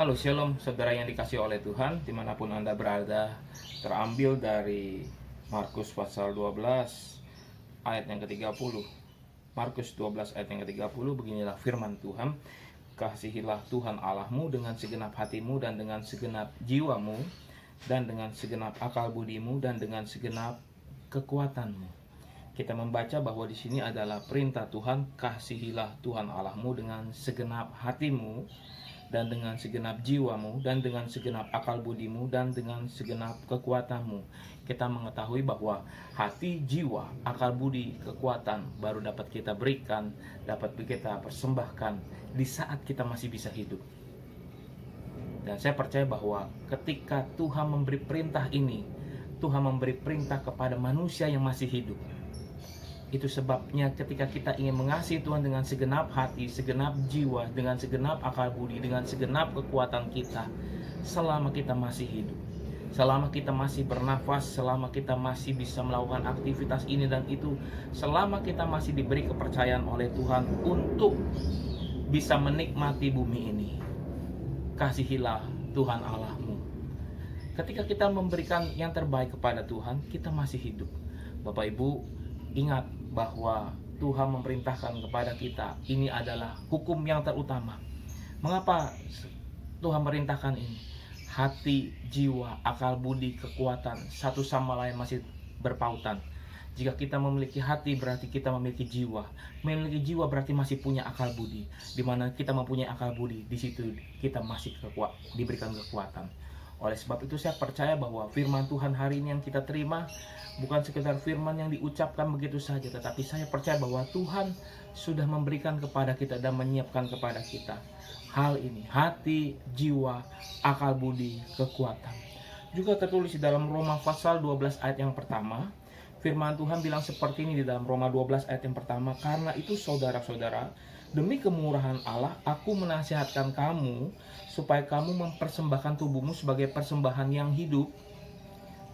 Halo, shalom saudara yang dikasihi oleh Tuhan dimanapun Anda berada. Terambil dari Markus pasal 12 ayat yang ke-30. Markus 12 ayat yang ke-30, beginilah firman Tuhan. Kasihilah Tuhan Allahmu dengan segenap hatimu dan dengan segenap jiwamu dan dengan segenap akal budimu dan dengan segenap kekuatanmu. Kita membaca bahwa di sini adalah perintah Tuhan, kasihilah Tuhan Allahmu dengan segenap hatimu dan dengan segenap jiwamu dan dengan segenap akal budimu dan dengan segenap kekuatanmu. Kita mengetahui bahwa hati, jiwa, akal budi, kekuatan baru dapat kita berikan, dapat kita persembahkan di saat kita masih bisa hidup. Dan saya percaya bahwa ketika Tuhan memberi perintah ini, Tuhan memberi perintah kepada manusia yang masih hidup. Itu sebabnya ketika kita ingin mengasihi Tuhan dengan segenap hati, segenap jiwa, dengan segenap akal budi, dengan segenap kekuatan kita, selama kita masih hidup, selama kita masih bernafas, selama kita masih bisa melakukan aktivitas ini dan itu, selama kita masih diberi kepercayaan oleh Tuhan untuk bisa menikmati bumi ini, kasihilah Tuhan Allahmu. Ketika kita memberikan yang terbaik kepada Tuhan, kita masih hidup. Bapak Ibu, ingat bahwa Tuhan memerintahkan kepada kita, ini adalah hukum yang terutama. Mengapa Tuhan merintahkan ini? Hati, jiwa, akal budi, kekuatan satu sama lain masih berpautan. Jika kita memiliki hati, berarti kita memiliki jiwa. Memiliki jiwa berarti masih punya akal budi. Di mana kita mempunyai akal budi, di situ kita masih diberikan kekuatan. Oleh sebab itu saya percaya bahwa firman Tuhan hari ini yang kita terima bukan sekedar firman yang diucapkan begitu saja, tetapi saya percaya bahwa Tuhan sudah memberikan kepada kita dan menyiapkan kepada kita hal ini, hati, jiwa, akal budi, kekuatan. Juga tertulis di dalam Roma pasal 12 ayat yang pertama, firman Tuhan bilang seperti ini di dalam Roma 12 ayat yang pertama, karena itu saudara-saudara, demi kemurahan Allah, aku menasihatkan kamu supaya kamu mempersembahkan tubuhmu sebagai persembahan yang hidup,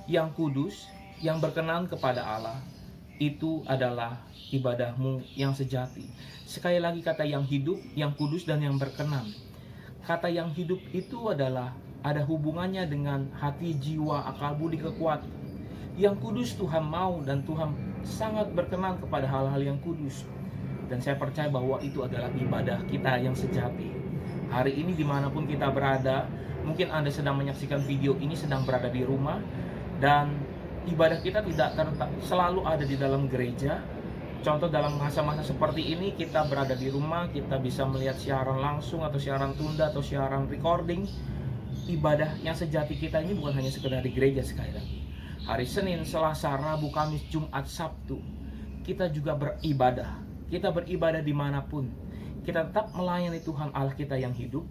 yang kudus, yang berkenan kepada Allah. Itu adalah ibadahmu yang sejati. Sekali lagi kata yang hidup, yang kudus, dan yang berkenan. Kata yang hidup itu adalah ada hubungannya dengan hati, jiwa, akal budi, kekuatan. Yang kudus Tuhan mau dan Tuhan sangat berkenan kepada hal-hal yang kudus. Dan saya percaya bahwa itu adalah ibadah kita yang sejati. Hari ini dimanapun kita berada, mungkin Anda sedang menyaksikan video ini sedang berada di rumah, dan ibadah kita tidak selalu ada di dalam gereja. Contoh dalam masa-masa seperti ini kita berada di rumah, kita bisa melihat siaran langsung atau siaran tunda atau siaran recording. Ibadah yang sejati kita ini bukan hanya sekedar di gereja sekali lagi. Hari Senin, Selasa, Rabu, Kamis, Jumat, Sabtu, kita juga beribadah. Kita beribadah dimanapun. Kita tetap melayani Tuhan Allah kita yang hidup.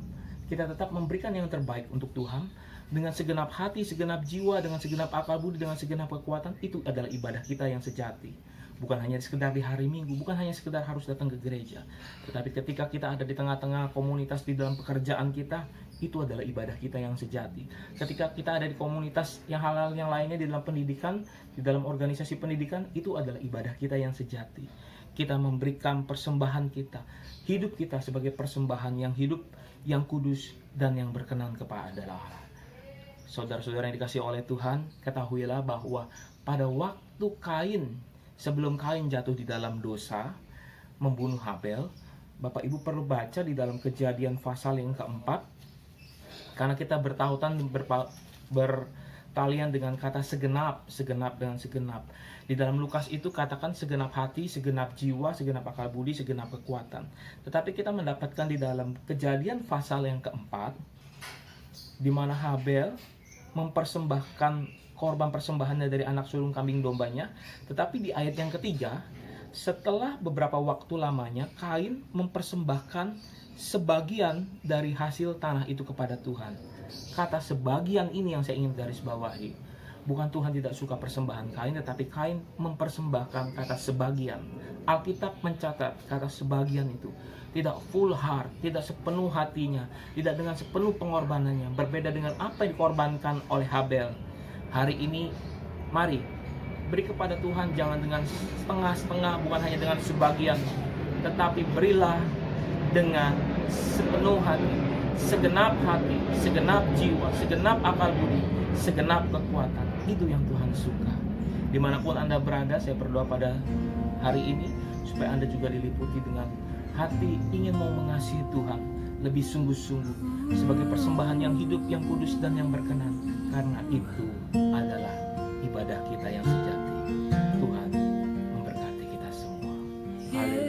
Kita tetap memberikan yang terbaik untuk Tuhan. Dengan segenap hati, segenap jiwa, dengan segenap akal budi, dengan segenap kekuatan. Itu adalah ibadah kita yang sejati. Bukan hanya sekedar di hari Minggu, bukan hanya sekedar harus datang ke gereja. Tetapi ketika kita ada di tengah-tengah komunitas di dalam pekerjaan kita, itu adalah ibadah kita yang sejati. Ketika kita ada di komunitas yang hal-hal yang lainnya di dalam pendidikan, di dalam organisasi pendidikan, itu adalah ibadah kita yang sejati. Kita memberikan persembahan kita, hidup kita sebagai persembahan yang hidup, yang kudus, dan yang berkenan kepada Allah. Saudara-saudara yang dikasihi oleh Tuhan, ketahuilah bahwa pada waktu Kain, sebelum Kain jatuh di dalam dosa, membunuh Habel, Bapak Ibu perlu baca di dalam Kejadian pasal yang keempat, karena kita bertautan bertalian dengan kata segenap, segenap dengan segenap. Di dalam Lukas itu katakan segenap hati, segenap jiwa, segenap akal budi, segenap kekuatan. Tetapi kita mendapatkan di dalam Kejadian pasal yang keempat, di mana Habel mempersembahkan korban persembahannya dari anak sulung kambing dombanya. Tetapi di ayat yang ketiga, setelah beberapa waktu lamanya, Kain mempersembahkan sebagian dari hasil tanah itu kepada Tuhan. Kata sebagian ini yang saya ingin garis bawahi. Bukan Tuhan tidak suka persembahan Kain, tetapi Kain mempersembahkan kata sebagian. Alkitab mencatat kata sebagian itu. Tidak full heart, tidak sepenuh hatinya, tidak dengan sepenuh pengorbanannya. Berbeda dengan apa yang dikorbankan oleh Habel. Hari ini, mari beri kepada Tuhan, jangan dengan setengah-setengah, bukan hanya dengan sebagian, tetapi berilah dengan sepenuh hati, segenap hati, segenap jiwa, segenap akal budi, segenap kekuatan. Itu yang Tuhan suka. Dimanapun Anda berada, saya berdoa pada hari ini supaya Anda juga diliputi dengan hati ingin mau mengasihi Tuhan lebih sungguh-sungguh sebagai persembahan yang hidup, yang kudus dan yang berkenan, karena itu adalah ibadah kita yang sejati. Tuhan memberkati kita semua. Haleluya.